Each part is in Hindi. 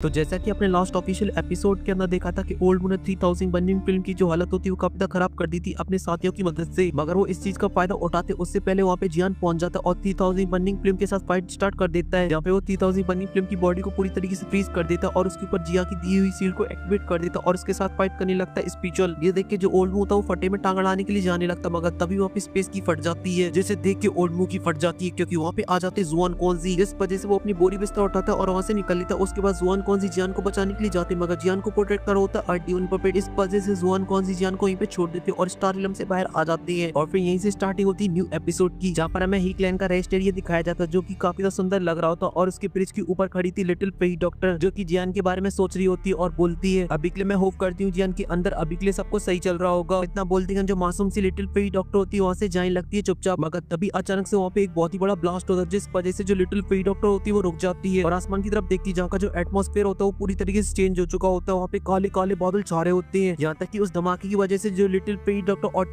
तो जैसा कि अपने लास्ट ऑफिशियल एपिसोड के अंदर देखा था कि ओल्ड मून ने 3000 बर्निंग फिल्म की जो हालत होती है वो काफी खराब कर दी थी अपने साथियों की मदद से, मगर वो इस चीज का फायदा उठाते उससे पहले वहाँ पे जियान पहुंच जाता और 3000 बर्निंग फिल्म के साथ फाइट स्टार्ट कर देता है, जहाँ पे वो 3000 बर्निंग फिल्म की बॉडी को पूरी तरीके से फ्रीज कर देता और उसके ऊपर जिया की दी हुई सील को एक्टिवेट कर देता और उसके साथ फाइट करने लगता है स्पिरिचुअल। ये देख के जो ओल्ड मून था वो फटे में टांग अड़ाने के लिए जाने लगता, मगर तभी वहाँ पे स्पेस की फट जाती है, जिसे देख के ओल्ड मून की फट जाती है क्योंकि वहाँ पे आ जाते जुआन कौनजी, जिस वजह से वो अपनी बोरी बिस्तर उठाता है और वहाँ से निकल लेता। उसके बाद जुआन कौनजी जियान को बचाने के लिए जाते, मगर जियान को प्रोटेक्ट कर होता अर्टियन पपेट, इस वजह से जुआन कौनजी जियान को यहीं पे छोड़ देते और स्टार रिलम से बाहर आ जाती है। और फिर यहीं से स्टार्टिंग होती है न्यू एपिसोड की, जहाँ पर हमें ही क्लैन का रेस्ट एरिया दिखाया जाता है जो कि काफी ज्यादा सुंदर लग रहा होता और उसके ब्रिज के ऊपर खड़ी थी लिटिल फेई डॉक्टर, जो कि जियान के बारे में सोच रही होती है और बोलती है अभी के लिए मैं होप करती हूँ जियान के अंदर अभी के लिए सबको सही चल रहा होगा। इतना बोलती है जो मासूम सी लिटिल फेई डॉक्टर होती है वहाँ से जाने लगती है चुपचाप, मगर तभी अचानक से वहाँ पे एक बहुत ही बड़ा ब्लास्ट होता है जिस वजह से जो लिटिल फेई डॉक्टर होती है वो रुक जाती है और आसमान की तरफ देखती है जहाँ का जो एटमॉस्फेयर होता है वो पूरी तरीके से चेंज हो चुका होता है। वहाँ पे काले काले बादल छा रहे होते हैं, यहाँ तक कि उस धमाके की वजह से जो लिटिल फेई डॉक्टर और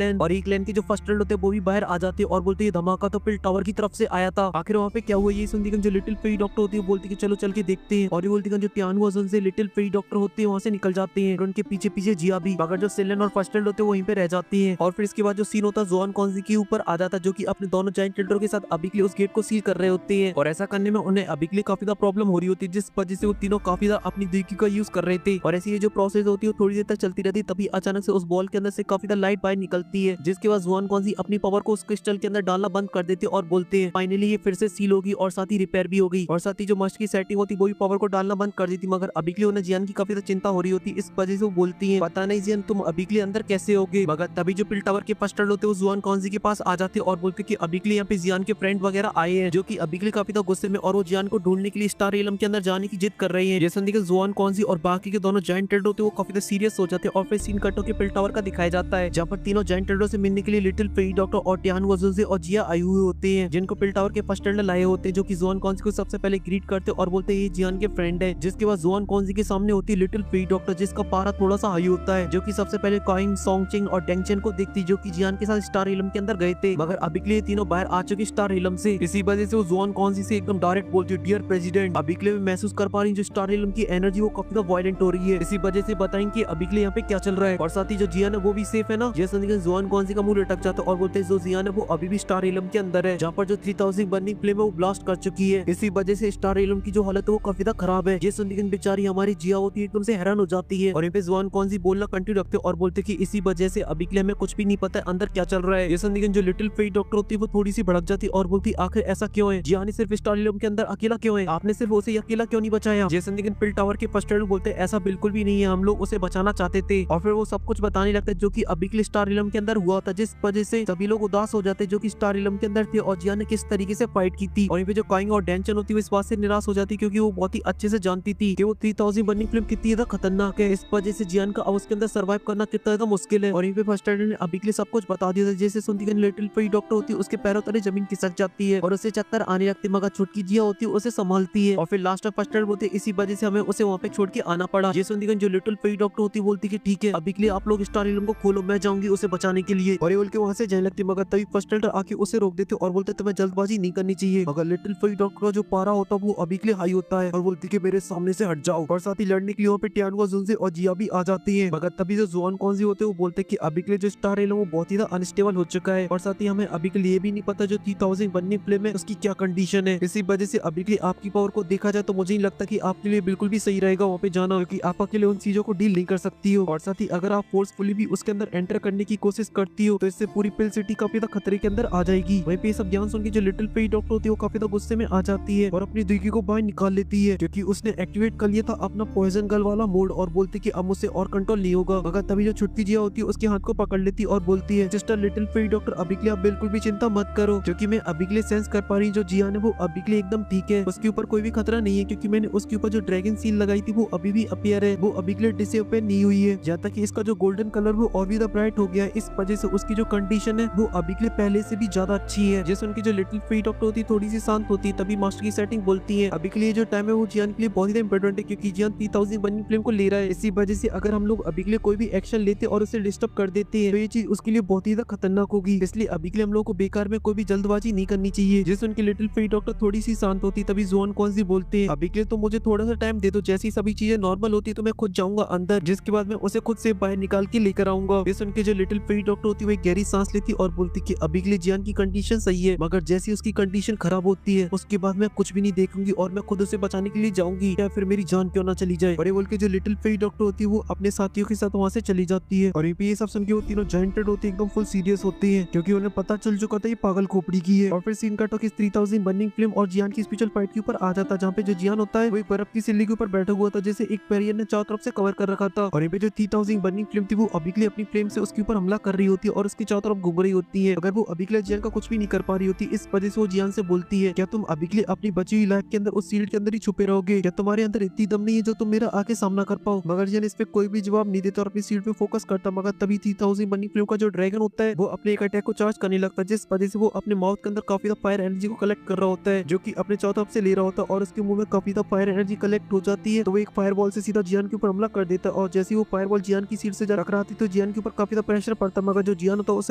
और ईक्लैन के जो फर्स्ट फ्रेंड होते हैं वो भी बाहर आ जाते हैं और बोलते हैं धमाका तो पिल टावर की तरफ से आया था। आखिर वहाँ पे क्या हुआ ये सुनती जो लिटिल फेई डॉक्टर होती है बोलती है चलो चल के देखते हैं, और ये बोलती जो टियान से लिटिल फेई डॉक्टर होते हैं वहाँ से निकल जाते हैं, उनके पीछे पीछे जिया भी, मगर जो सेलन और फर्स्ट फ्रेंड होते हैं वहीं पे रह जाती है। और फिर इसके बाद जो सीन होता है जुआन कौनजी के ऊपर आ जाता जो कि अपने दोनों जायंट टिल्डरों के साथ अभी के लिए उस गेट को सील कर रहे होते हैं, और ऐसा करने में उन्हें अभी के लिए काफी ज्यादा प्रॉब्लम हो रही होती है जिस वजह से वो तीनों काफी ज्यादा अपनी दिक्की का यूज कर रहे थे। और ऐसी ये जो प्रोसेस होती है थोड़ी देर तक चलती रहती, तभी अचानक से उस बॉल के अंदर से काफी ज्यादा लाइट बाहर निकलती है, जिसके बाद जुआन कौनजी अपनी पावर को उस क्रिस्टल के अंदर डालना बंद कर देते और बोलते हैं फाइनली ये फिर से सील होगी और साथ ही रिपेयर भी होगी, और साथ ही जो मस्ट की सेटिंग होती वो भी पावर को डालना बंद कर देती। मगर अभी के लिए उन्हें जियान की काफी ज्यादा चिंता हो रही होती, इस वजह से वो बोलती है पता नहीं जियान तुम अभी के लिए अंदर कैसे होगे। मगर तभी जो पिल टावर के फर्स्ट होते वो जुआन कौनजी के पास आ जाते और बोलते कि अभी के लिए यहाँ पे जियान के फ्रेंड वगैरह आए हैं जो कि अभी के लिए काफी ज्यादा गुस्से में, और वो जियान को ढूंढने के लिए स्टार रिलम के अंदर जाने की जिद कर रही है। जैसे देखिए जुआन कौनजी और बाकी के दोनों जायंट टेल्ड होते वो काफी ज्यादा सीरियस हो जाते हैं और फिर सीन कटो के पिल टावर का दिखाया जाता है जहाँ पर तीनों जायंट टेल्डों से मिलने के लिए लिटिल फेई डॉक्टर और टियान और जिया आए हुए होते हैं, जिनको पिल टावर के फर्स्ट टेल्डर लाए होते हैं, जो कि जुआन कौनजी को सबसे पहले ग्रीट करते और बोलते हैं ये जियान के फ्रेंड है। जिसके बाद जुआन कौनजी के सामने होती है लिटिल फेई डॉक्टर जिसका पारा थोड़ा सा हाई होता है, जो कि सबसे पहले कॉइन सोंगचिंग और डेंगचेन को देखती जो कि जियान के साथ स्टार रिलम के अंदर गए थे, मगर अभी के लिए तीनों बाहर आ चुके स्टार रिलम से। इसी वजह से वो जुआन कौनजी से एकदम डायरेक्ट बोलती है डियर प्रेसिडेंट अभी के लिए महसूस कर पा रही जो स्टार रिलम की एनर्जी वो काफी ज्यादा वायलेंट हो रही है, इसी वजह से बताएंगे कि अभी के लिए यहाँ पे क्या चल रहा है। और साथ ही जो जियान है वो भी सेफ है ना। जैसे जुआन कौनजी का मुंह लटक जाता है और बोलते हैं जो जियान है वो अभी भी स्टार रिलम के अंदर है, जहाँ पर जो 3000 बर्निंग फ्लेम है वो ब्लास्ट कर चुकी है। इसी वजह से स्टार रिलम की जो हालत है वो काफी ज्यादा खराब है। ये सुनकर बेचारी हमारी जिया होती है एकदम से हैरान हो जाती है, और यहाँ पे जुआन कौनजी बोलना कंटिन्यू रखते और बोलते कि इसी वजह से अभी के लिए हमें कुछ भी नहीं पता है अंदर क्या चल रहा है। ये सुनकर जो लिटिल फेई डॉक्टर होती है वो थोड़ी सी भड़क जाती और बोलती आखिर ऐसा क्यों है, जिया ने सिर्फ स्टार रिलम के अंदर अकेला क्यों है, आपने सिर्फ उसे अकेला क्यों नहीं बचाया। जैसे पिल टावर के फर्स्ट बोलते ऐसा बिल्कुल भी नहीं है, हम लोग उसे बचाना चाहते थे, और फिर वो सब कुछ बताने लगता है जो कि अभी के लिए स्टार रिलम के अंदर हुआ था, जिस वजह से सभी लोग उदास हो जाते जो कि स्टार रिलम के अंदर थे और जिया ने किस तरीके से फाइट की थी। और यहाँ पे जो कॉइंग और डेंचन होती है इस बात से निराश हो जाती क्योंकि वो बहुत ही अच्छे से जानती थी कि वो 3000 बर्निंग फ्लेम कितनी ज्यादा खतरनाक है, इस वजह से जियान का अब उसके अंदर सर्वाइव करना कितना ज्यादा मुश्किल है। और यहाँ पे फर्स्ट ने अभी के लिए सब कुछ बता दिया था। जैसे सुनती लिटिल फेई डॉक्टर होती है उसके पैरों तले जमीन खिसक जाती है और उसे चक्कर आने लगती, मगर छुटकी जिया होती है उसे संभालती है, और फिर लास्ट में फर्स्ट बोलते इसी वजह से हमें उसे वहाँ पे छोड़ के आना पड़ा। ये सुनती जो लिटिल फेई डॉक्टर होती है बोलती कि ठीक है अभी के लिए आप लोग स्टार रिलम को खोलो, मैं जाऊंगी उसे बचाने के लिए, और ये बोल के वहाँ से जाने लगती, मगर तभी फर्स्ट आके उसे रोक देते और बोलते तुम्हें जल्दबाजी नहीं करनी चाहिए। मगर लिटिल फेई डॉक्टर का जो पारा होता है वो अभी के लिए हाई होता है और बोलती कि मेरे सामने से हट जाओ, और साथ ही लड़ने के लिए वहाँ पे टियान और जिया भी आ जाती है। मगर तभी जो जुआन कौनजी होते हैं वो बोलते कि अभी के लिए जो स्टार रिलम वो बहुत ही अनस्टेबल हो चुका है, और साथ ही हमें अभी के लिए भी नहीं पता जो 3000 बर्निंग फ्लेम है उसकी क्या कंडीशन है। इसी वजह से अभी के लिए आपकी पावर को देखा जाए तो मुझे नहीं लगता कि आपके लिए बिल्कुल भी सही रहेगा वहाँ पे जाना, क्योंकि आप अकेले उन चीजों को डील नहीं कर सकती हो, और साथ ही अगर आप फोर्सफुली भी उसके अंदर एंटर करने की कोशिश करती हो तो इससे पूरी पिल सिटी काफी ज्यादा खतरे के अंदर आ जाएगी। वहीं पे सब ध्यान सुन के जो लिटिल फेई डॉक्टर होती है वो काफी ज्यादा गुस्से में आ जाती है और अपनी दिग्गी को बाहर निकाल लेती है क्योंकि उसने एक्टिवेट कर लिया था अपना पॉइजन गर्ल वाला मोड, और बोलती कि अब मुझसे और कंट्रोल नहीं होगा। मगर तभी जो छुटकी जिया होती है उसके हाथ को पकड़ लेती और बोलती है सिस्टर लिटिल फेई डॉक्टर अभी के लिए आप बिल्कुल भी चिंता मत करो, क्योंकि मैं अभी के लिए सेंस कर पा रही हूँ जो जिया ने वो अभी के लिए एकदम ठीक है, उसके ऊपर कोई भी खतरा नहीं है, क्योंकि मैंने उसके ऊपर जो ड्रैगन सील लगाई थी वो अभी भी अपीयर है, वो अभी के लिए डिसअपियर नहीं हुई है, जहाँ तक कि इसका जो गोल्डन कलर वो और भी ब्राइट हो गया है, इस वजह से उसकी जो कंडीशन है वो अभी के लिए पहले से भी ज्यादा अच्छी है। जैसे उनकी जो लिटिल फेई डॉक्टर होती है थोड़ी सी शांत होती है, तभी मास्टर की सेटिंग बोलती है अभी के लिए जो टाइम है वो जियान के लिए बहुत ही इंपॉर्टेंट है, क्योंकि जियान 3000 बर्निंग फ्लेम को ले रहा है, इसी वजह से अगर हम लोग अभी के लिए कोई भी एक्शन लेते और उसे डिस्टर्ब कर देते हैं तो ये चीज उसके लिए बहुत ही खतरनाक होगी, इसलिए अभी के लिए हम लोग को बेकार में कोई भी जल्दबाजी नहीं करनी चाहिए। जैसे उनकी लिटिल फेई डॉक्टर थोड़ी सी शांत होती तभी जुआन कौनजी बोलते हैं अभी के लिए तो मुझे थोड़ा सा टाइम दे दो, जैसी सभी चीजें नॉर्मल होती है तो मैं खुद जाऊंगा अंदर, जिसके बाद मैं उसे खुद से बाहर निकाल के लेकर आऊंगा। ये सुन के जो लिटिल फेरी डॉक्टर होती है वो गहरी सांस लेती और बोलती कि अभी के लिए जियान की कंडीशन सही है, मगर जैसी उसकी कंडीशन खराब होती है उसके बाद मैं कुछ भी नहीं देखूंगी और मैं खुद उसे बचाने के लिए जाऊंगी, या फिर मेरी जान क्यों ना चली जाए। बड़े बोल के जो लिटिल फेरी डॉक्टर होती है वो अपने साथियों के साथ वहाँ से चली जाती है। और ये सब सुन के वो तीनों जायंटेड होती है, एकदम फुल सीरियस होती है, क्योंकि उन्हें पता चल चुका था ये पागल खोपड़ी की है। और फिर सीन कट होकर 3000 बर्निंग फ्लेम और जियान की स्पेशल फाइट के ऊपर आ जाता, जहाँ पे जो जियान होता है वो एक बर्फ की सिल्ली के ऊपर बैठा हुआ था, जैसे एक पेरियर ने चारों तरफ से कवर कर रखा था। और ये पे जो 3000 बर्निंग फ्लेम थी वो अभी के लिए अपनी फ्लेम से उसके ऊपर हमला कर रही होती है और उसकी चारों तरफ घूम रही होती है, अगर वो अभी के लिए जियान का कुछ भी नहीं कर पा रही होती। इस वजह से वो जियान से बोलती है, क्या तुम अभी के लिए अपनी बची हुई लाइफ के अंदर उस शील्ड के अंदर ही छुपे रहोगे? क्या तुम्हारे अंदर इतनी दम नहीं है जो तुम मेरा आके सामना कर पाओ? मगर जियान इस पे कोई भी जवाब नहीं देता और अपनी शील्ड पे फोकस करता। मगर तभी 3000 बर्निंग फ्लेम का जो ड्रैगन होता है वो अपने एक अटैक को चार्ज करने लगता है, जिस वजह से वो अपने माउथ के अंदर काफी फायर एनर्जी को कलेक्ट कर रहा होता है, जो कि अपने चारों तरफ से ले रहा होता है, और उसके मुंह में काफी फायर एनर्जी कलेक्ट हो जाती है। तो वो एक फायर बॉल से सीधा जियान के ऊपर हमला कर देता है, और जैसे वो फायर बॉल जियान की शील्ड से टकराती तो जियान के ऊपर काफी प्रेशर पड़ता, मगर जो जियान होता है उस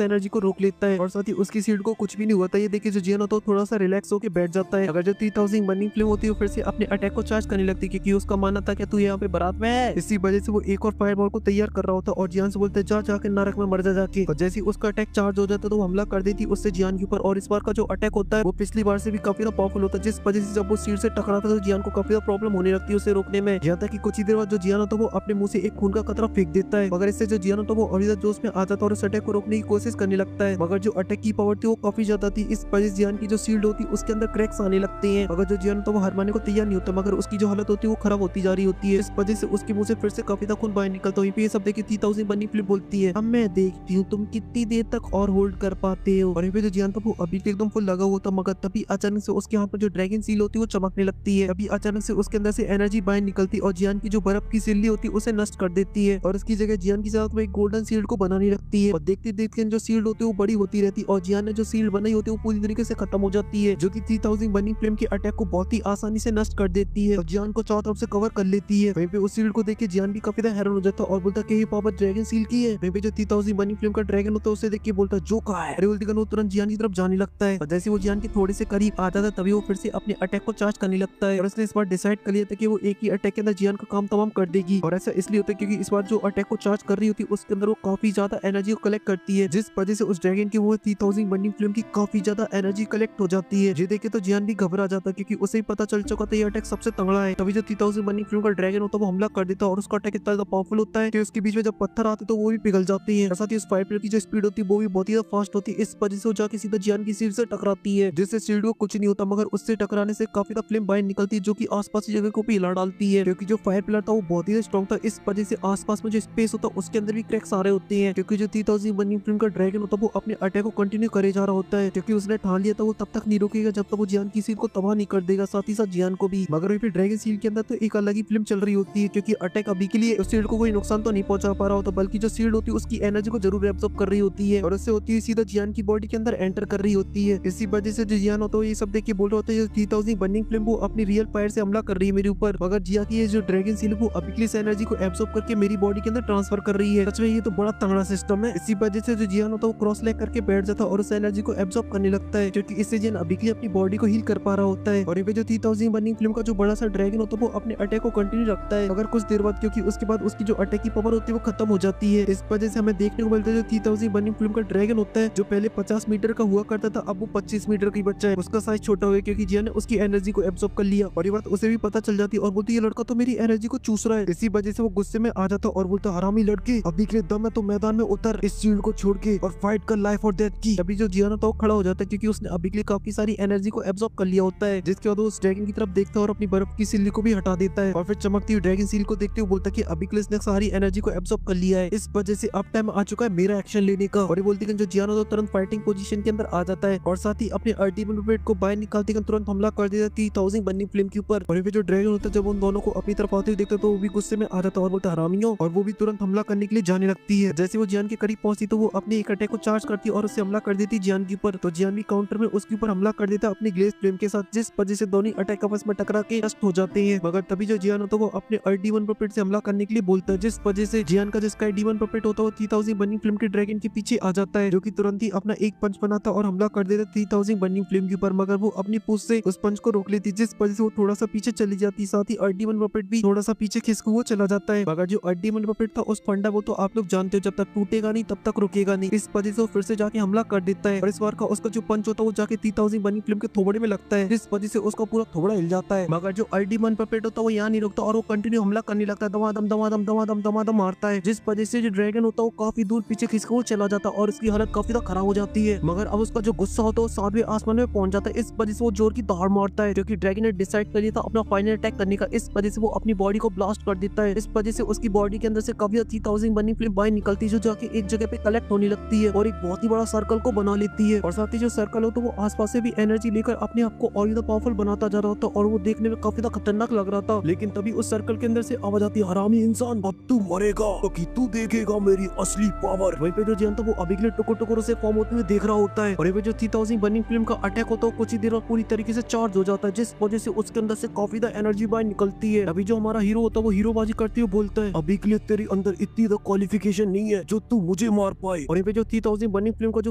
एनर्जी को रोक लेता है और साथ ही उसकी शील्ड को कुछ भी नहीं हुआ था। ये देखिए जो जियान होता है थोड़ा सा रिलैक्स होकर बैठ जाता है। अगर जो 3000 बर्निंग फ्लेम होती है फिर से अपने अटैक को चार्ज करने लगती है, क्योंकि उसका मानना था कि तू यहाँ पे बारात में है। इसी वजह से वो एक और फायर बॉल को तैयार कर रहा होता है और जियान से बोलते जा जाके नरक में मर जा जाके। और जैसे उसका अटैक चार्ज हो जाता है तो वो हमला कर देती उससे जियान के ऊपर, और इस बार का जो अटैक होता है वो पिछली बार से भी काफी पावरफुल होता है, जिस वजह से जब वो शील्ड से टकराता है तो जियान को काफी प्रॉब्लम होने लगती है उसे रोकने में। यहाँ तक कि कुछ ही देर बाद जो जियान होता है वो अपने मुंह से एक खून का कतरा फेंक देता है, मगर इससे जो जियान होता है वो और ज्यादा जोश में आ जाता है और उस अटैक को रोकने की कोशिश करने लगता है। मगर जो अटैक की पावर थी वो काफी ज्यादा थी, इस वजह से जियान की जो शील्ड होती है उसके अंदर क्रैक्स आने लगते हैं। मगर जो जियान होता है वो हार मानने को तैयार नहीं होता, मगर उसकी जो हालत होती है वो खराब होती जा रही होती है, इस वजह से उसके मुंह से फिर से काफी खून बाहर निकलता है। ये सब देखिए 3000 बर्निंग फ्लेम बोलती है, अब मैं देखती हूँ तुम कितनी देर तक और होल्ड कर पाते हो। और जो जियान था वो अभी एकदम फुल लगा हुआ था, मगर तभी अचानक से उसके हाथ में जो ड्रैगन सील होती है वो चमकने लगती है। अभी अचानक से उसके अंदर से एनर्जी बाहर निकलती और जियान की जो बर्फ की सिल्ली होती है उसे नष्ट कर देती है, और उसकी जगह जियान की साथ में एक गोल्डन सील्ड को बनाने लगती है। और देखते देखते जो सील्ड होती है वो बड़ी होती रहती है और जियान ने जो सील्ड बनाई होती है वो पूरी तरीके से खत्म हो जाती है, जो कि 3000 बर्निंग फ्लेम के अटैक को बहुत ही आसानी से नष्ट कर देती है और जियान को चारों तरफ से कवर कर लेती है। वहीं पे उस सील्ड को देख के जियान भी काफी हैरान हो जाता है और बोलता है ये पावर ड्रैगन सील की है। वहीं पे जो 3000 बर्निंग फ्लेम का ड्रैगन होता है उसे देख के बोलता है जो कहा है। अरे बोलती वो तुरंत जियान की तरफ जाने लगता है, और जैसे वो जियान के थोड़े से करीब आता था तभी वो फिर से अपने अटैक को चार्ज करने लगता है, और उसने इस बार डिसाइड कर लिया था कि वो एक ही अटैक के अंदर जियान का काम तमाम कर देगी। और ऐसा इसलिए होता है क्योंकि इस बार जो अटैक को चार्ज कर रही होती है उसके अंदर वो काफी ज्यादा एनर्जी को कलेक्ट करती है, जिस वजह से उस ड्रैगन की वो 3000 बर्निंग फ्लेम की काफी ज्यादा एनर्जी कलेक्ट हो जाती है। ये देखे तो जियान भी घबरा जाता है, क्योंकि उसे ही पता चल चुका था ये अटैक सबसे तगड़ा है। तभी जो 3000 बर्निंग फ्लेम का ड्रैगन होता है वो हमला कर देता है, और उसका अटैक इतना ज्यादा पावरफुल होता है कि उसके बीच में जब पत्थर आते तो वो भी पिघल जाती है। साथ ही उस फायर की जो स्पीड होती है वो भी बहुत ही फास्ट होती है, इस वजह से वो जाके सीधा जियान की शील्ड से टकराती है, जिससे शील्ड को कुछ नहीं होता, मगर उससे टकराने से काफी फ्लेम बाहर निकलती है जो कि आसपास की जगह को भी हिला डालती है, क्योंकि जो फायर पिलर था वो बहुत ही स्ट्रॉन्ग था। इस वजह से आसपास में जो स्पेस होता है उसके अंदर भी क्रैक्स आ रहे होते हैं, क्योंकि जो 3000 बर्निंग फ्लेम का ड्रैगन होता है वो अपने अटैक को कंटिन्यू करे जा रहा होता है, क्योंकि उसने ठान लिया था वो तब तक नहीं रुकेगा जब तक वो जियान की शील्ड को तबाह नहीं कर देगा, साथ ही साथ जियान को भी। मगर फिर ड्रैगन शील्ड के अंदर तो एक अलग ही फिल्म चल रही होती है, क्योंकि अटैक अभी के लिए उस शील्ड को कोई नुकसान तो नहीं पहुंचा पा रहा होता, बल्कि जो शील्ड होती है उसकी एनर्जी को जरूर एब्सॉर्ब कर रही होती है, और उससे होती है सीधा जियान की बॉडी के अंदर एंटर कर रही होती है। इसी वजह से जो जियान होता है ये सब देख के बोल रहा होता है 3000 बर्निंग फ्लेम वो अपनी रियल फायर से हमला कर रही है मेरे ऊपर, मगर जिया की ये जो ड्रैगन शील्ड वो अभी के लिए एनर्जी को एब्सॉर्ब करके मेरी बॉडी के अंदर ट्रांसफर कर रही है। सच में ये तो बड़ा तगड़ा सिस्टम है। इसी वजह से जो जियान होता है वो क्रॉस लेग करके बैठ जाता है और उस एनर्जी को एब्सॉर्ब करने लगता है, क्योंकि इससे जियान अभी के लिए अपनी बॉडी को हील कर पा रहा होता है। और ये जो 3000 बर्निंग फ्लेम का जो बड़ा सा ड्रैगन होता है वो अपने अटैक को कंटिन्यू रखता है, मगर कुछ देर बाद, क्योंकि उसके बाद उसकी जो अटैक की पावर होती है वो खत्म हो जाती है। इस वजह से हमें देखने को मिलता है जो 3000 बर्निंग फ्लेम का ड्रैगन होता है जो पहले 50 मीटर का हुआ करता था अब वो 25 मीटर का बच्चा है, उसका साइज छोटा हो गया क्योंकि जियान ने उसकी एनर्जी को एब्सॉर्ब कर लिया, और ये बात उसे भी पता चल जाती है और बोलती है ये लड़का तो मेरी एनर्जी को चूस रहा है। इसी वजह से वो गुस्से में आ जाता और बोलता हरामी लड़के अभी के लिए दम है तो मैदान में उतर, इस शील्ड को छोड़ के और फाइट कर लाइफ और डेथ की। अभी जो जियान होता है वो खड़ा हो जाता है क्योंकि उसने अभी के लिए काफी सारी एनर्जी को एब्सॉर्ब कर लिया होता है, जिसके बाद वो उस ड्रैगन की तरफ देखता है और अपनी बर्फ की सिल्ली को भी हटा देता है, और फिर चमकती हुई ड्रैगन सील को देखते हुए बोलता है कि अभी के लिए इसने सारी एनर्जी को एब्सॉर्ब कर लिया है, इस वजह से अब टाइम आ चुका है मेरा एक्शन लेने का। और ये बोलती है जो जियान होता है तुरंत फाइटिंग पोजीशन के अंदर आ जाता है और साथ ही अपने अल्टीमेट वेट को बाहर निकालते ही तुरंत हमला कर देता है 3000 बर्निंग फ्लेम के ऊपर। और फिर जो ड्रैगन होता है जब उन दोनों को अपनी तरफ आते हुए देखता है तो वो भी गुस्से में आ जाता है और बोलता है हरामियों, और वो भी तुरंत हमला करने के लिए जाने लगती है। जैसे वो जियान के करीब पहुंचती तो वो अपने एक अटैक को चार्ज करती है और उससे हमला कर देती है जियान के ऊपर। तो जियान भी काउंटर में उसके ऊपर हमला कर देता है अपने ग्लेस फ्लेम के साथ, जिस वजह से दोनों अटैक आपस में टकरा के नष्ट हो जाते हैं। मगर तभी जो जियान होता है वो अपने अल्टीवन पपेट से हमला करने के लिए बोलता है, जिस वजह से जियान का जो स्काई डीमन पपेट होता है वो 3000 बर्निंग फ्लेम के ड्रैगन के पीछे आ जाता है, जो कि तुरंत ही अपना एक पंच बनाता और हमला कर देता 3000 बर्निंग फ्लेम के ऊपर, मगर वो अपनी पूंछ से उस पंच को रोक लेती, जिस वजह से वो थोड़ा सा पीछे चली जाती है। साथ ही अर्डीमन पपेट भी थोड़ा सा पीछे खिसक हुआ चला जाता है। मगर जो अर्डीमन पपेट था उस फंडा वो तो आप लोग जानते हो, जब तक टूटेगा नहीं तब तक रुकेगा नहीं। इस वजह से वो फिर से जाके हमला कर देता है और इस बार का उसका जो पंच होता है वो जाके 3000 बनी फिल्म के थोबड़े में लगता है, जिस वजह से उसका पूरा थोबड़ा हिल जाता है। मगर जो अर्डीमन पपेट होता है वो यहाँ नहीं रुकता और वो कंटिन्यू हमला करने लगता है, दमादम दमादम दमादम दमादम मारता है, जिस वजह से जो ड्रैगन होता है वो काफी दूर पीछे खिसक हुआ चला जाता है और उसकी हालत काफी ज्यादा खराब हो जाती है। मगर अब उसका जो गुस्सा होता है वो 7वें आसमान में पहुंच जाता है, इस वजह से वो जोर की दहाड़ मारता है, जो कि ड्रैगन ने डिसाइड कर लिया था अपना फाइनल अटैक करने का। इस वजह से वो अपनी बॉडी को ब्लास्ट कर देता है, इस वजह से उसकी बॉडी के अंदर से काफी 3000 बनी फिल्म बाहर निकलती है, जो जाके एक जगह पे कलेक्ट होने लगती है और एक बहुत ही बड़ा सर्कल को बना लेती है। और साथ ही जो सर्कल हो तो वो आसपास से भी एनर्जी लेकर अपने आप को और ज्यादा पावरफुल बनाता जा रहा था और वो देखने में काफी ज्यादा खतरनाक लग रहा था। लेकिन तभी उस सर्कल के अंदर से आवाज आती है, हरामी इंसान, अब तू मरेगा क्योंकि तू देखेगा मेरी असली पावर। वहीं पे जो जियान था वो अभी के लिए टुकड़ टुकड़ों से फॉर्म होते हुए देख रहा होता है और ये जो 3000 बर्निंग फिल्म का अटैक होता है कुछ ही देर में पूरी तरीके से चार्ज हो जाता है, जिस वजह से उसके अंदर से काफी ज्यादा एनर्जी बाहर निकलती है। अभी जो हमारा हीरो होता है वो हीरोबाजी करते हुए बोलता है, अभी के लिए तेरे अंदर इतनी क्वालिफिकेशन नहीं है जो तू मुझे मार पाए। और ये जो 3000 बर्निंग फिल्म का जो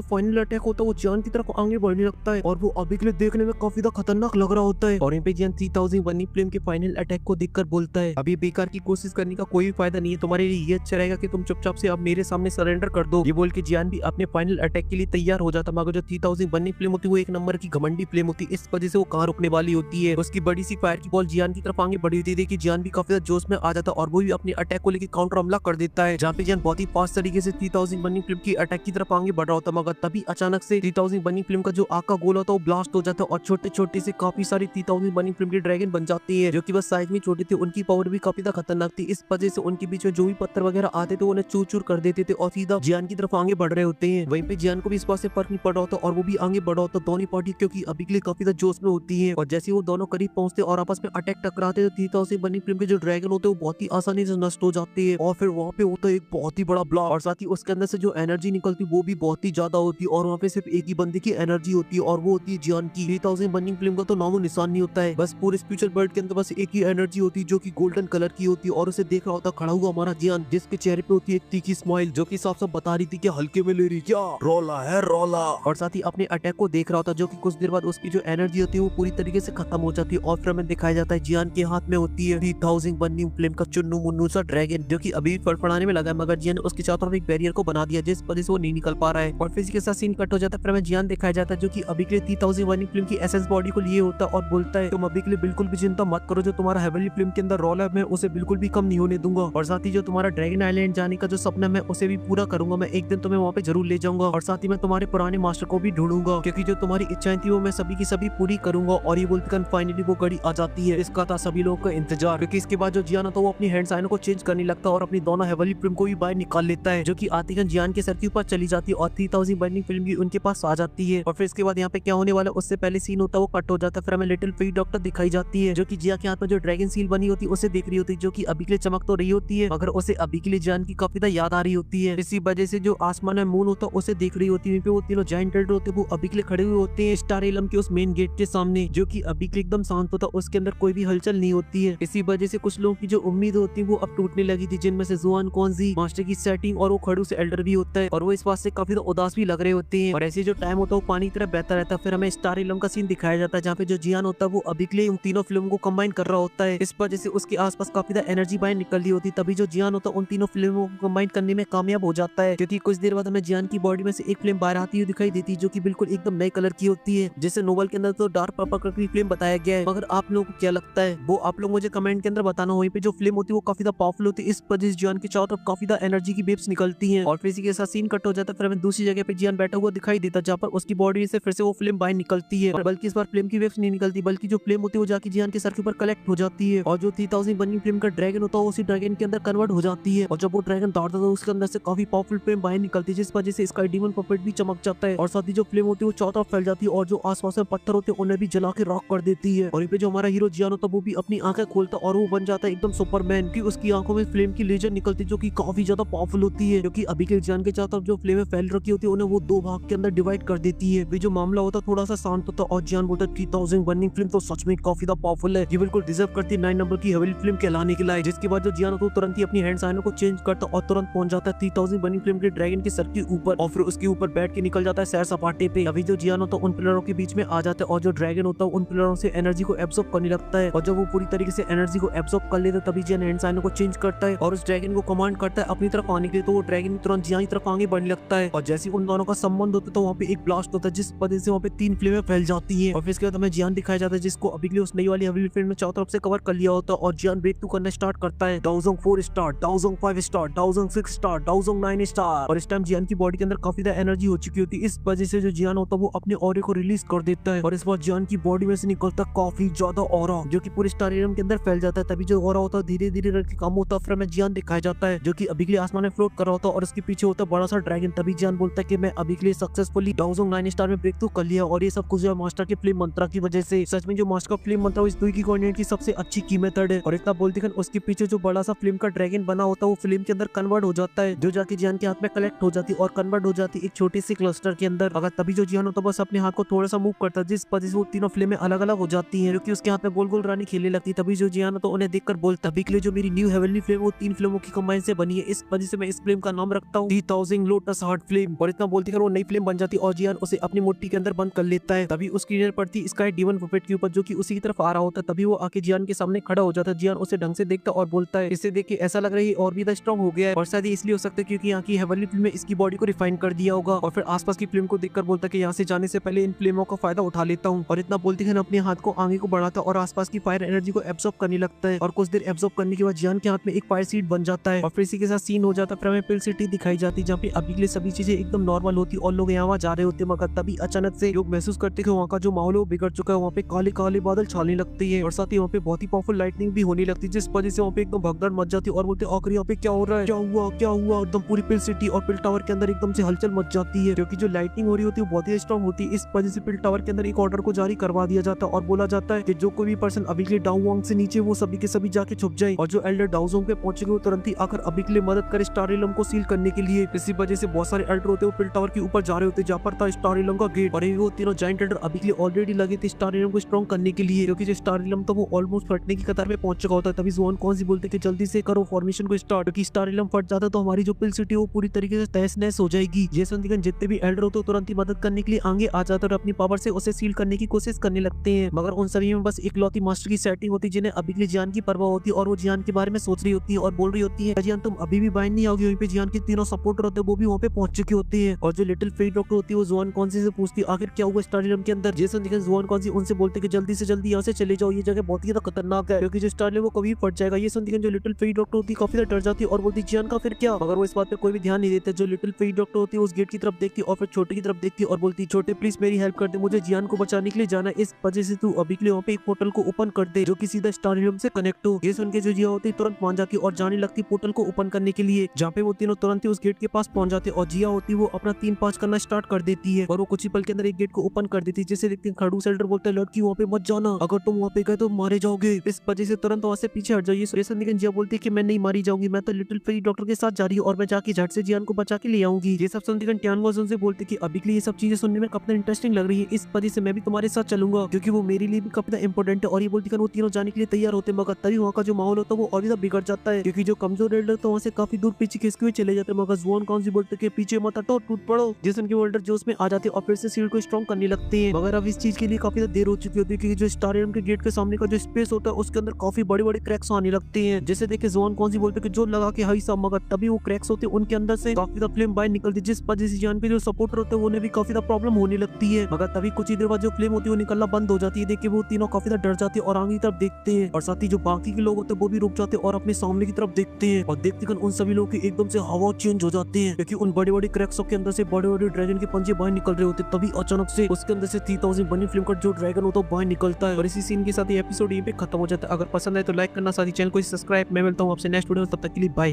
फाइनल अटैक होता है वो जियान की तरफ आगे बढ़ने लगता है और वो अभी के लिए देखने में काफी ज्यादा खतरनाक लग रहा होता है। और यहाँ पे जियान 3000 बर्निंग फिल्म के फाइनल अटैक को देखकर बोलता है, अभी बेकार की कोशिश करने का कोई फायदा नहीं है, तुम्हारे लिए ये अच्छा रहेगा कि तुम चुपचाप से अब मेरे सामने सरेंडर कर दो। ये बोल के जियान भी अपने फाइनल अटैक के लिए तैयार हो जाता। मगर जो 3000 बर्निंग फिल्म होती है वो एक नंबर की घमंडी फिल्म होती है, इस वजह से वो कहाँ रुकने वाली होती है। उसकी बड़ी सी फायर की बॉल जियान की तरफ आगे बढ़ी होती है कि जियान भी काफी ज्यादा जोश में आ जाता है और वो भी अपने अटैक को लेकर काउंटर हमला कर देता है, जहाँ पे जियान बहुत ही फास्ट तरीके से 3000 बर्निंग फिल्म की अटैक की तरफ आगे बढ़ रहा होता है। मगर तभी अचानक से 3000 बर्निंग फिल्म का जो आका गोल होता है वो ब्लास्ट हो जाता है और छोटे छोटे से काफी सारी 3000 बर्निंग फिल्म के ड्रैगन बन जाती है, जो कि बस साइज में छोटे थे, उनकी पावर भी काफी ज्यादा खतरनाक थी। इस वजह से उनके बीच में जो भी पत्थर वगैरह आते थे उन्हें चूर चूर कर देते थे और सीधा जियान की तरफ आगे बढ़ रहे होते हैं। वहीं पे जियान को भी इस बात से फर्क नहीं पड़ रहा होता और वो भी आगे बढ़ रहा होता दोनों पार्टी, क्योंकि अभी के लिए काफी ज्यादा जोश में होती है। और जैसे वो दोनों करीब पहुंचते और आपस में अटैक टकराते तो 3000 बर्निंग फिल्म के जो ड्रैगन होते हैं वो बहुत ही आसानी से नष्ट हो जाते हैं और फिर वहाँ पे होता है एक बहुत ही बड़ा ब्लास्ट और साथ ही उसके अंदर से जो एनर्जी निकलती वो भी बहुत ही ज्यादा होती है और वहाँ पे सिर्फ एक ही बंदे की एनर्जी होती है और वो होती है जियान की। 3000 बर्निंग फिल्म का तो नामो निशान नहीं होता है, बस पूरे स्पिरिचुअल वर्ल्ड के अंदर बस एक ही एनर्जी होती है जो कि गोल्डन कलर की होती है और उसे देख रहा होता खड़ा हुआ हमारा जियान, जिसके चेहरे पे होती है एक तीखी स्माइल, जो कि साफ साफ बता रही थी कि हल्के में ले रही क्या रोला है रोला। और साथ ही अपने अटैक को देख रहा होता, जो कि कुछ देर बाद उसकी जो एनर्जी होती है वो पूरी तरीके से खत्म हो जाती है और फिर हमें दिखाया जाता है जियान के हाथ में होती है 3000 बर्निंग फिल्म का चुन्नू मुन्नू सा ड्रैगन, जो कि अभी फड़फड़ाने में लगा है। मगर जियान ने उसके चारों तरफ एक बैरियर को बना दिया जिस वजह से वो नहीं निकल पा रहा है और फिर इसके साथ सीन कट हो जाता है। फिर हमें जियान दिखाया जाता है जो कि अभी के लिए 3000 बर्निंग फिल्म की एसेंस बॉडी को लिए होता है और बोलता है, तुम अभी के लिए बिल्कुल भी चिंता मत करो, जो तुम्हारा हेवनली फिल्म के अंदर रोल है मैं उसे बिल्कुल भी कम नहीं होने दूंगा और साथ ही जो तुम्हारा ड्रैगन आइलैंड जाने का जो सपना मैं उसे भी पूरा करूंगा, मैं एक दिन तुम्हें वहाँ पे जरूर ले जाऊंगा और साथ ही मैं तुम्हारे पुराने मास्टर को भी ढूंढूंगा, क्योंकि जो तुम्हारी इच्छाएं थी वो मैं सभी की सभी पूरी करूंगा। और ये बोलकर फाइनली वो घड़ी आ जाती है, इसका था सभी लोगों का इंतजार, क्योंकि इसके बाद जो जियान था वो अपनी हैंड साइन को चेंज करने लगता है और अपनी दोनों हेवनली फिल्म को भी बाहर निकाल लेता है, जो कि आती है जियान के सर के ऊपर चली जाती है और 3000 बर्निंग फिल्म भी उनके पास आ जाती है। और फिर इसके बाद यहाँ पे क्या होने वाला उससे पहले सीन होता है वो कट हो जाता है। फिर हमें लिटिल फेरी डॉक्टर दिखाई जाती है, जो कि जिया के हाथ में जो ड्रैगन सील बनी होती है उसे देख रही होती है, जो कि अभी के लिए चमक तो रही होती है मगर उसे अभी के लिए जियान की काफी ज्यादा याद आ रही होती है। इसी वजह से जो आसमान में मून होता है उसे देख रही होती है। वो तीनों जायंट रेड होते हैं, वो अभी के लिए खड़े हुए होते हैं स्टार एलम के उस मेन गेट के सामने, जो कि अभी के लिए एकदम शांत होता है, उसके अंदर कोई भी हलचल नहीं होती है। इसी वजह से कुछ लोगों की जो उम्मीद होती है वो अब टूटने लगी थी, जिनमें से जुआन कौनसी, मास्टर की सेटिंग और वो खड़ू से एल्डर भी होता है और वो इस बात से काफी उदास भी लग रहे होते हैं। और ऐसे जो टाइम होता है वो पानी की तरह बहता रहता है। फिर हमें स्टार एलम का सीन दिखाया जाता है जहाँ पे जो जियान होता है वो अभी के लिए उन तीनों फिल्मों को कंबाइन कर रहा होता है, इस वजह से उसके आसपास काफी ज्यादा एनर्जी बाहर निकल रही होती है। तभी जो जियान होता है उन तीनों फिल्मों को कंबाइन करने में कामयाब हो जाता है, क्योंकि कुछ देर बाद हमें जियान की बॉडी में से एक फिल्म बाहर आती हुई दिखाई देती है, जो कि बिल्कुल एकदम नए कलर की होती है, जिसे नोवेल के अंदर तो डार्क पर्पल कलर की फिल्म बताया गया है। मगर आप लोगों को क्या लगता है वो आप लोग मुझे कमेंट के अंदर बताना। वहीं पे जो फिल्म होती है वो काफी ज्यादा पावरफुल होती है, इस वजह से जियान के चारों तरफ काफी ज्यादा एनर्जी की वेव्स निकलती हैं और फिर इसी के साथ सीन कट हो जाता है। फिर हमें दूसरी जगह पे जियान बैठा हुआ दिखाई देता है, जहाँ पर उसकी बॉडी से फिर से वो फिल्म बाहर निकलती है, बल्कि इस बार फिल्म की वेव्स नहीं निकलती, बल्कि जो फिल्म होती है वो जाके जियान के सर के ऊपर कलेक्ट हो जाती है और जो 3000 बर्निंग फिल्म का ड्रैगन होता है उसी ड्रैगन के अंदर कन्वर्ट हो जाती है। और जब वो ड्रैगन दौड़ता है उसके अंदर से काफी पावरफुल फिल्म बाहर निकलती है, जिस वजह से इसका डीमन पपेट भी चमक जाता है और साथ ही जो फिल्म होती है वो चारों तरफ फैल जाती है और जो आसपास में पत्थर होते हैं उन्हें भी जला के राख कर देती है। और यहाँ पे जो हमारा हीरो जियान होता है वो भी अपनी आंखें खोलता और वो बन जाता है एकदम सुपरमैन, की उसकी आंखों में फ्लेम की लेजर निकलती है, जो कि काफी ज्यादा पावरफुल होती है, क्योंकि अभी के जियान के चारों तरफ जो फ्लेमें फैल रखी होती है उन्हें वो दो भाग के अंदर डिवाइड कर देती है। जो मामला होता है थोड़ा सा शांत होता है और जियान बोलता है 3000 बर्निंग फिल्म तो सच में काफी ज्यादा पावरफुल है, ये बिल्कुल डिजर्व करती है 9 नंबर की हेवनली फिल्म कहलाने के लिए। जिसके बाद जो जियान होता है तुरंत ही अपनी हैंड साइनों को चेंज करता और तुरंत पहुंच जाता है 3000 बर्निंग फिल्म के ड्रैगन के सर के ऊपर और फिर उसके ऊपर बैठ के निकल जाता है सैर सपाटे पे। अभी जो जियान होता है उन पिलरों के बीच में आ जाता है और जो ड्रैगन होता है उन पिलरों से एनर्जी को एब्सॉर्ब करने लगता है और जब वो पूरी तरीके से एनर्जी को एब्सॉर्ब कर लेता है तभी जियान हैंड को चेंज करता है और उस ड्रैगन को कमांड करता है अपनी तरफ आने के लिए। तो वो ड्रैगन तुरंत जियान की तरफ आगे बढ़ने लगता है और जैसे उन दोनों का संबंध होता है तो वहाँ पे एक ब्लास्ट होता है जिस वजह से वहाँ पे 3 फ्लेमें फैल जाती है और फिर इसके बाद हमें जियान दिखाया जाता है जिसको अभी के लिए उस नई वाली हवेली फिल्म में चारों तरफ से कवर कर लिया होता है और जियान ब्रेक थ्रू करना स्टार्ट करता है। 1004 स्टार, 1005 स्टार, 1006 स्टार, 1009 स्टार और इस टाइम जियान की बॉडी के अंदर काफी ज्यादा एनर्जी हो चुकी होती है। इस वजह से जो जियान होता है वो अपने ऑरे को रिलीज कर देता है और इस बार जियान की बॉडी में से निकलता काफी ज्यादा ऑरा जो कि पूरे स्टारियम के अंदर फैल जाता है। तभी जो ऑरा होता है धीरे धीरे करके कम होता है। फिर हमें जियान दिखाया जाता है जो कि अभी के लिए आसमान में फ्लोट कर रहा होता है और उसके पीछे होता है बड़ा सा ड्रैगन। तभी जियान बोलता है कि मैं अभी के लिए सक्सेसफुली 1009 स्टार में ब्रेक थ्रू कर लिया और ये सब कुछ मास्टर के फ्लेम मंत्रा की वजह से। सच में जो मास्टर का फ्लेम मंत्रा इस 2 की कोऑर्डिनेट की सबसे अच्छी की मेथड है और इतना बोलते हैं उसके पीछे जो बड़ा सा फ्लेम का ड्रैगन बना होता है वो फ्लेम के अंदर कन्वर्ट हो जाता है जो जाके जियान के हाथ में कलेक्ट हो जाती है और कन्वर्ट हो जाती है एक छोटे से क्लस्टर के अंदर। अगर तभी जो जियान होता है बस अपने हाथ को थोड़ा सा मूव करता है जिस वजह से वो तीनों फ्लेमें अलग अलग हो जाती है क्योंकि उसके हाथ में गोल गोल रानी खेलने लगती है। तभी जो जियान होता है उन्हें देखकर बोलता है अभी के लिए जो मेरी न्यू हेवनली फ्लेम वो 3 फ्लेमों की कंबाइन से बनी है, इस वजह से मैं इस फ्लेम का नाम रखता हूँ 3000 लोटस हार्ट फ्लेम। और इतना बोलते वो नई फ्लेम बन जाती और जियान उसे अपनी मुट्ठी के अंदर बंद कर लेता है। तभी उसकी नजर पड़ती स्काई डीमन पुपेट के ऊपर जो कि उसी की तरफ आ रहा होता है। तभी वो आके जियान के सामने खड़ा हो जाता है। जियान उसे ढंग से देखता और बोलता है इसे देख के ऐसा लग रहा है और भी स्ट्रॉन्ग हो गया है और शायद इसलिए हो सकता है क्योंकि यहाँ की हेवनली फ्लेम में इसकी बॉडी को रिफाइन कर दिया होगा। और फिर आसपास की फ्लेम को देखकर बोलता है कि यहाँ से जाने से पहले इन फ्लेमों का फायदा उठा लेता हूँ। और इतना बोलते हैं अपने हाथ को आगे को बढ़ाता और आसपास की फायर एनर्जी को एब्सॉर्ब करने लगता है और कुछ देर एब्सॉर्ब करने के बाद जियान के हाथ में एक फायर सीड बन जाता है और फिर इसी के साथ सीन हो जाता है। फिर हमें पिल सिटी दिखाई जाती जहाँ पे अभी के लिए सभी चीजें एकदम नॉर्मल होती और लोग यहाँ जा रहे होते मगर तभी अचानक से लोग महसूस करते कि वहाँ का जो माहौल है बिगड़ चुका है। वहाँ पे काले काले बादल छाने लगते हैं और साथ ही वहाँ पे बहुत ही पावरफुल लाइटनिंग भी होने लगती है जिस वजह से वहाँ पे एकदम भगदड़ मच जाती है और बोलते आखिर यहाँ पे क्या हो रहा है, क्या हुआ। एकदम पूरी पिल सिटी और पिल टावर के अंदर एकदम से हलचल मच जाती है क्योंकि जो लाइटनिंग हो रही होती है बहुत ही स्ट्रॉन्ग होती है। इस वजह से पिल टावर के अंदर एक ऑर्डर को जारी करवा दिया जाता है और बोला जाता है कि जो कोई भी पर्सन अभी के लिए डाउन से नीचे वो सभी के सभी जाके छुप जाए और जो एल्डर डाउजोंग पे पहुंचेंगे वो तुरंत ही आकर अभी के लिए मदद करे स्टारिलम को सील करने के लिए। इसी वजह से बहुत सारे एल्डर होते हैं वो पिल टावर के ऊपर जा रहे होते जहाँ पर था स्टारिलम का गेट और वो तीनों जाइंट एल्डर अभी के लिए ऑलरेडी लगे थे स्टारिलम को स्ट्रॉन्ग करने के लिए क्योंकि जो स्टारिलम था वो ऑलमोस्ट फटने की कतार में पहुंच चुका होता है। तभी ज़ुआन कौन-सी बोलते कि जल्दी से करो फॉर्मेशन को स्टार्ट क्योंकि स्टारिलम फट जाता तो हमारी जो पिल सिटी वो पूरी तरीके से तहस नहस हो जाएगी। जैसे जितने भी एल्डर होते तुरंत ही मदद करने के लिए आगे आ जाते और अपनी पावर से उसे सील करने की कोशिश करने लगते हैं मगर उन सभी में बस इकलौती मास्टर की सेटिंग होती है जिन्हें अभी के लिए जियान की परवाह होती है और वो जियान के बारे में सोच रही होती है और बोल रही होती है जियान तुम अभी भी बाइंड नहीं आओगे। वहीं पे जियान के तीनों सपोर्टर होते हैं वो भी वहाँ पे पहुंच चुके होते हैं और जो लिटिल फेट डॉक्टर होती है वो ज़ुआन कौन-सी से पूछती है आखिर क्या हुआ स्टारिलम के अंदर। जैसे ज़ुआन कौन-सी उनसे बोलते कि जल्दी से जल्दी यहाँ से चले जाओ, ये जगह बहुत ही ज्यादा खतरनाक है क्योंकि जो स्टारिलम वो कभी फट जाएगा। ये सुनती जो लिटिल फेट डॉक्टर होती है काफी ज्यादा डर जाती है और बोलती जियान का फिर क्या, मगर वो इस बात पे कोई भी ध्यान नहीं देते। जो लिटिल फेट डॉक्टर होती है उस गेट की तरफ देखती और फिर छोटे की तरफ देखती और बोलती छोटे प्लीज मेरी हेल्प कर दे, मुझे जियान को बचाने के लिए जाना है, इस वजह से तू अभी के लिए वहाँ पे एक पोर्टल को ओपन कर दे जो कि सीधा स्टारिलम से कनेक्ट हो। ये सुन के जो जिया होती है तुरंत मान जाती और जाने लगती पोर्टल को ओपन करने के लिए जहाँ पे वो तीनों तुरंत ही उस गेट के पास पहुंच जाते और जिया होती वो अपना 3-5 करना स्टार्ट कर देती है और वो कुछ ही पल के अंदर एक गेट को ओपन कर देती है। जिसे देखते हैं खड़ूस एल्डर बोलता है लड़की वहाँ पे मत जाना, अगर तुम वहाँ पे गए तो मारे जाओगे, इस वजह से तुरंत वहाँ से पीछे हट जाइए। जिया बोलती है कि मैं नहीं मारी जाऊंगी, मैं तो लिटिल फेट डॉक्टर के साथ जा रही हूँ और मैं जाके झट से जियान को बचा के ले आऊंगी। ये सब सुनते टियानवाज उनसे बोलते कि अभी के लिए ये सब चीजें सुनने में काफी इंटरेस्टिंग लग रही है, इस वजह से मैं भी तुम्हारे साथ चलूंगा क्योंकि वो मेरे लिए भी काफी इंपॉर्टेंट है। और ये बोलती वो तीनों जाने के लिए तैयार होते मगर तभी वहाँ का जो माहौल होता है वो और भी बिगड़ जाता है क्योंकि जो कमजोर एल्डर तो वहाँ से काफी दूर पीछे खिसके हुए चले जाते हैं मगर ज़ुआन कौन-सी बोलते कि पीछे मत हटो टूट पड़ो। जिस उनके एल्डर जो उसमें आ जाते और फिर से सील को स्ट्रॉन्ग करने लगते हैं मगर अब इस चीज के लिए काफी ज्यादा देर हो चुकी होती है क्योंकि जो स्टारियम के गेट के सामने का जो स्पेस होता है उसके अंदर काफी बड़े-बड़े क्रैक्स आने लगते हैं। जैसे देखे ज़ुआन कौन-सी बोलते कि जो लगा के हाई सब मगर तभी वो क्रैक्स होते हैं उनके अंदर से काफी ज्यादा फ्लेम बाहर निकलती है जिस वजह से जियान के जो सपोर्टर होते हैं उन्हें भी काफी ज्यादा प्रॉब्लम होने लगती है मगर तभी कुछ ही देर बाद जो फ्लेम होती है वो निकलना बंद हो जाती है। देख के वो तीनों काफी ज्यादा डर जाते हैं और आगे की तरफ देखते हैं और साथ ही जो बाकी के लोग होते हैं वो भी रुक जाते हैं और अपने सामने की तरफ देखते हैं और देखते उन सभी लोग की एकदम से हवा चेंज हो जाते हैं क्योंकि उन बड़े-बड़े क्रैक्सों के अंदर से बड़े-बड़े ड्रैगन के पंजे बाहर निकल रहे होते। तभी अचानक से उसके अंदर से 3000 बनी फिल्म का जो ड्रैगन होता है बाहर निकलता है और इसी सीन के साथ ये एपिसोड यहीं पे खत्म हो जाता है। अगर पसंद आए तो लाइक करना, साथ ही चैनल को सब्सक्राइब। मैं मिलता हूँ आपसे नेक्स्ट वीडियो में, तब तक के लिए बाय।